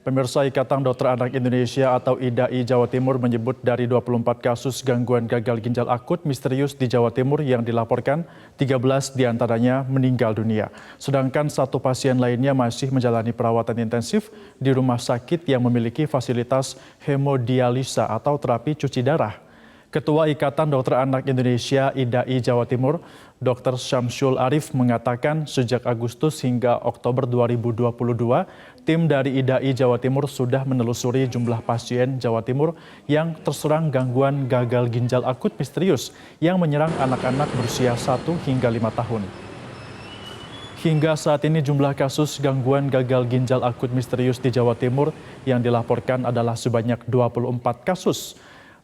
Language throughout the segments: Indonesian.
Pemirsa, Ikatan Dokter Anak Indonesia atau IDAI Jawa Timur menyebut dari 24 kasus gangguan gagal ginjal akut misterius di Jawa Timur yang dilaporkan, 13 diantaranya meninggal dunia. Sedangkan satu pasien lainnya masih menjalani perawatan intensif di rumah sakit yang memiliki fasilitas hemodialisa atau terapi cuci darah. Ketua Ikatan Dokter Anak Indonesia IDAI Jawa Timur, Dr. Syamsul Arif mengatakan sejak Agustus hingga Oktober 2022, tim dari IDAI Jawa Timur sudah menelusuri jumlah pasien Jawa Timur yang terserang gangguan gagal ginjal akut misterius yang menyerang anak-anak berusia 1 hingga 5 tahun. Hingga saat ini jumlah kasus gangguan gagal ginjal akut misterius di Jawa Timur yang dilaporkan adalah sebanyak 24 kasus.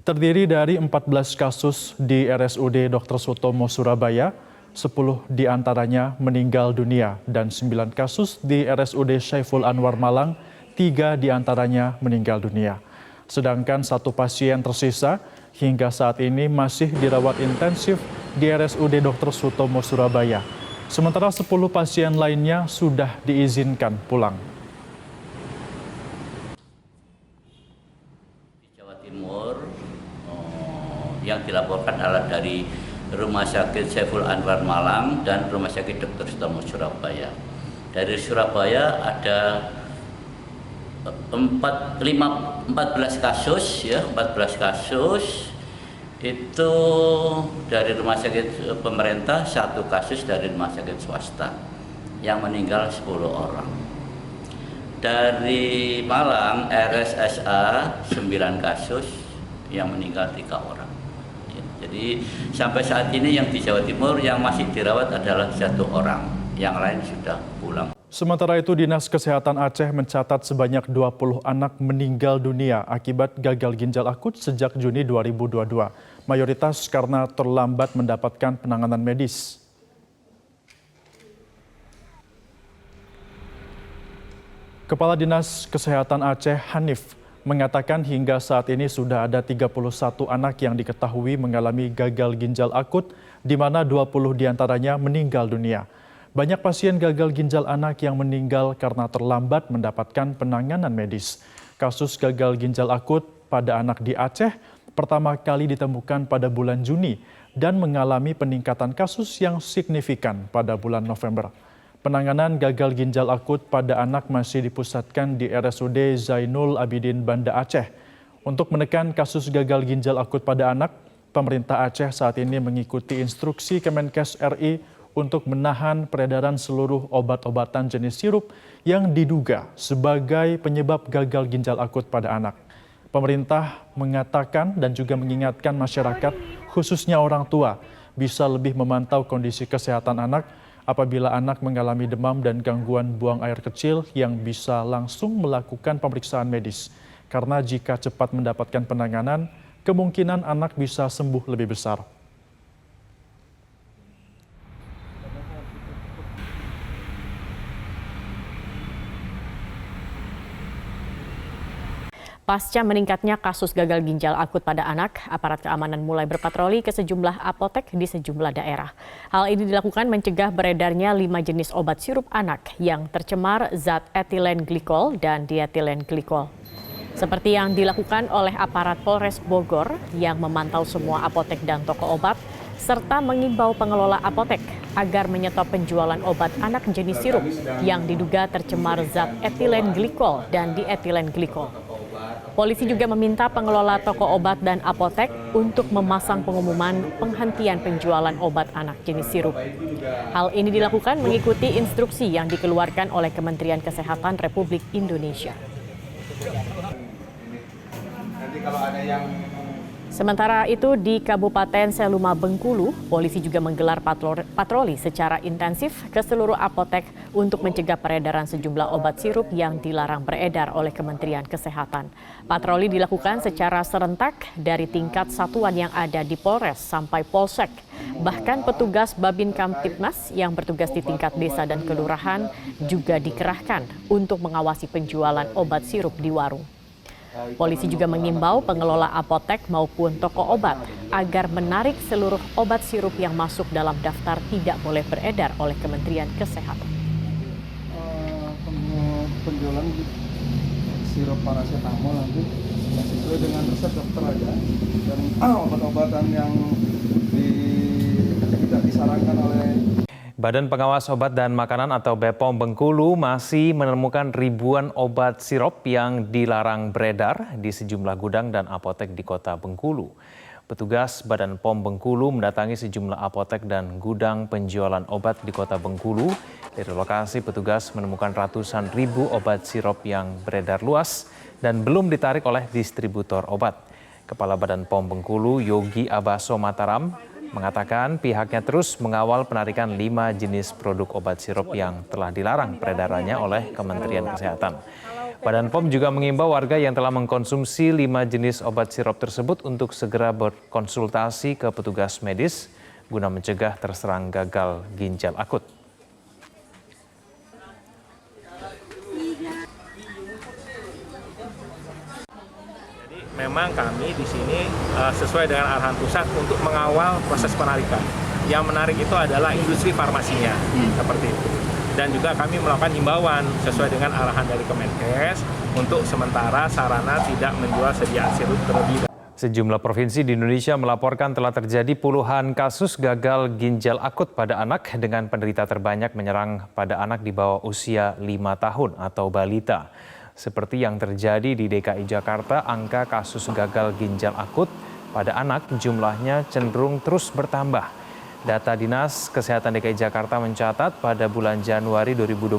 Terdiri dari 14 kasus di RSUD Dr. Sutomo Surabaya, 10 diantaranya meninggal dunia, dan 9 kasus di RSUD Syaiful Anwar Malang, 3 diantaranya meninggal dunia. Sedangkan satu pasien tersisa hingga saat ini masih dirawat intensif di RSUD Dr. Sutomo Surabaya. Sementara 10 pasien lainnya sudah diizinkan pulang. Jawa Timur yang dilaporkan adalah dari Rumah Sakit Syaiful Anwar Malang dan Rumah Sakit Dr. Sutomo Surabaya. Dari Surabaya ada 14 kasus ya, 14 kasus itu dari rumah sakit pemerintah, 1 kasus dari rumah sakit swasta. Yang meninggal 10 orang. Dari Malang RSSA 9 kasus, yang meninggal 3 orang. Jadi sampai saat ini yang di Jawa Timur yang masih dirawat adalah 1 orang, yang lain sudah pulang. Sementara itu, Dinas Kesehatan Aceh mencatat sebanyak 20 anak meninggal dunia akibat gagal ginjal akut sejak Juni 2022. Mayoritas karena terlambat mendapatkan penanganan medis. Kepala Dinas Kesehatan Aceh Hanif mengatakan hingga saat ini sudah ada 31 anak yang diketahui mengalami gagal ginjal akut, di mana 20 diantaranya meninggal dunia. Banyak pasien gagal ginjal anak yang meninggal karena terlambat mendapatkan penanganan medis. Kasus gagal ginjal akut pada anak di Aceh pertama kali ditemukan pada bulan Juni dan mengalami peningkatan kasus yang signifikan pada bulan November. Penanganan gagal ginjal akut pada anak masih dipusatkan di RSUD Zainul Abidin Banda Aceh. Untuk menekan kasus gagal ginjal akut pada anak, pemerintah Aceh saat ini mengikuti instruksi Kemenkes RI untuk menahan peredaran seluruh obat-obatan jenis sirup yang diduga sebagai penyebab gagal ginjal akut pada anak. Pemerintah mengatakan dan juga mengingatkan masyarakat, khususnya orang tua, bisa lebih memantau kondisi kesehatan anak apabila anak mengalami demam dan gangguan buang air kecil yang bisa langsung melakukan pemeriksaan medis. Karena jika cepat mendapatkan penanganan, kemungkinan anak bisa sembuh lebih besar. Pasca meningkatnya kasus gagal ginjal akut pada anak, aparat keamanan mulai berpatroli ke sejumlah apotek di sejumlah daerah. Hal ini dilakukan mencegah beredarnya 5 jenis obat sirup anak yang tercemar zat etilen glikol dan dietilen glikol. Seperti yang dilakukan oleh aparat Polres Bogor yang memantau semua apotek dan toko obat, serta mengimbau pengelola apotek agar menyetop penjualan obat anak jenis sirup yang diduga tercemar zat etilen glikol dan dietilen glikol. Polisi juga meminta pengelola toko obat dan apotek untuk memasang pengumuman penghentian penjualan obat anak jenis sirup. Hal ini dilakukan mengikuti instruksi yang dikeluarkan oleh Kementerian Kesehatan Republik Indonesia. Sementara itu di Kabupaten Seluma Bengkulu, polisi juga menggelar patroli secara intensif ke seluruh apotek untuk mencegah peredaran sejumlah obat sirup yang dilarang beredar oleh Kementerian Kesehatan. Patroli dilakukan secara serentak dari tingkat satuan yang ada di Polres sampai Polsek. Bahkan petugas Babin Kamtipmas yang bertugas di tingkat desa dan kelurahan juga dikerahkan untuk mengawasi penjualan obat sirup di warung. Polisi juga mengimbau pengelola apotek maupun toko obat agar menarik seluruh obat sirup yang masuk dalam daftar tidak boleh beredar oleh Kementerian Kesehatan. Penjualan sirup paracetamol nanti yang sesuai dengan resep dokter aja, dan obat-obatan yang tidak disarankan oleh Badan Pengawas Obat dan Makanan atau BPOM Bengkulu masih menemukan ribuan obat sirup yang dilarang beredar di sejumlah gudang dan apotek di kota Bengkulu. Petugas Badan POM Bengkulu mendatangi sejumlah apotek dan gudang penjualan obat di kota Bengkulu. Dari lokasi, petugas menemukan ratusan ribu obat sirup yang beredar luas dan belum ditarik oleh distributor obat. Kepala Badan POM Bengkulu, Yogi Abaso Mataram, mengatakan pihaknya terus mengawal penarikan 5 jenis produk obat sirup yang telah dilarang peredarannya oleh Kementerian Kesehatan. Badan POM juga mengimbau warga yang telah mengkonsumsi 5 jenis obat sirup tersebut untuk segera berkonsultasi ke petugas medis guna mencegah terserang gagal ginjal akut. Memang kami di sini sesuai dengan arahan pusat untuk mengawal proses penarikan. Yang menarik itu adalah industri farmasinya, seperti itu. Dan juga kami melakukan himbauan sesuai dengan arahan dari Kemenkes untuk sementara sarana tidak menjual sediaan sirup terlebih dahulu. Sejumlah provinsi di Indonesia melaporkan telah terjadi puluhan kasus gagal ginjal akut pada anak dengan penderita terbanyak menyerang pada anak di bawah usia 5 tahun atau balita. Seperti yang terjadi di DKI Jakarta, angka kasus gagal ginjal akut pada anak jumlahnya cenderung terus bertambah. Data Dinas Kesehatan DKI Jakarta mencatat pada bulan Januari 2022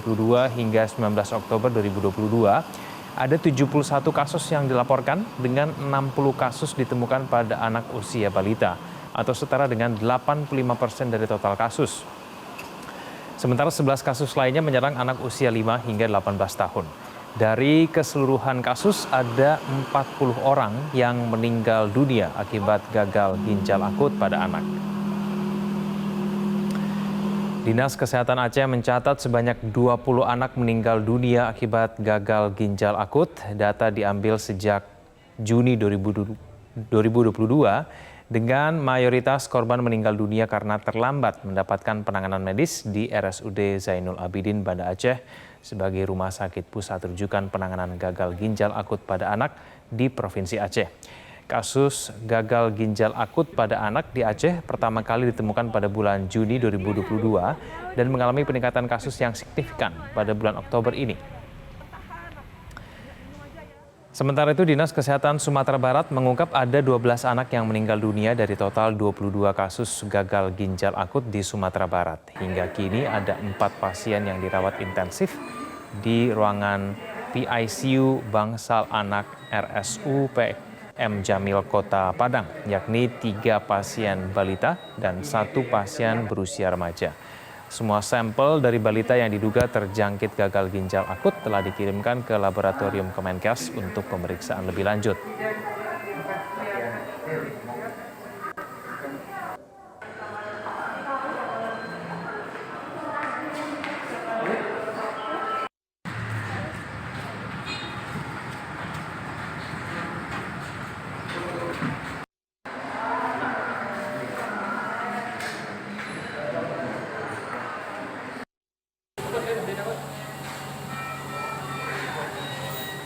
hingga 19 Oktober 2022, ada 71 kasus yang dilaporkan dengan 60 kasus ditemukan pada anak usia balita atau setara dengan 85% dari total kasus. Sementara 11 kasus lainnya menyerang anak usia 5 hingga 18 tahun. Dari keseluruhan kasus, ada 40 orang yang meninggal dunia akibat gagal ginjal akut pada anak. Dinas Kesehatan Aceh mencatat sebanyak 20 anak meninggal dunia akibat gagal ginjal akut. Data diambil sejak Juni 2022 dengan mayoritas korban meninggal dunia karena terlambat mendapatkan penanganan medis di RSUD Zainul Abidin, Banda Aceh sebagai rumah sakit pusat rujukan penanganan gagal ginjal akut pada anak di Provinsi Aceh. Kasus gagal ginjal akut pada anak di Aceh pertama kali ditemukan pada bulan Juni 2022 dan mengalami peningkatan kasus yang signifikan pada bulan Oktober ini. Sementara itu, Dinas Kesehatan Sumatera Barat mengungkap ada 12 anak yang meninggal dunia dari total 22 kasus gagal ginjal akut di Sumatera Barat. Hingga kini ada 4 pasien yang dirawat intensif di ruangan PICU Bangsal Anak RSU PM Jamil Kota Padang, yakni 3 pasien balita dan 1 pasien berusia remaja. Semua sampel dari balita yang diduga terjangkit gagal ginjal akut telah dikirimkan ke laboratorium Kemenkes untuk pemeriksaan lebih lanjut.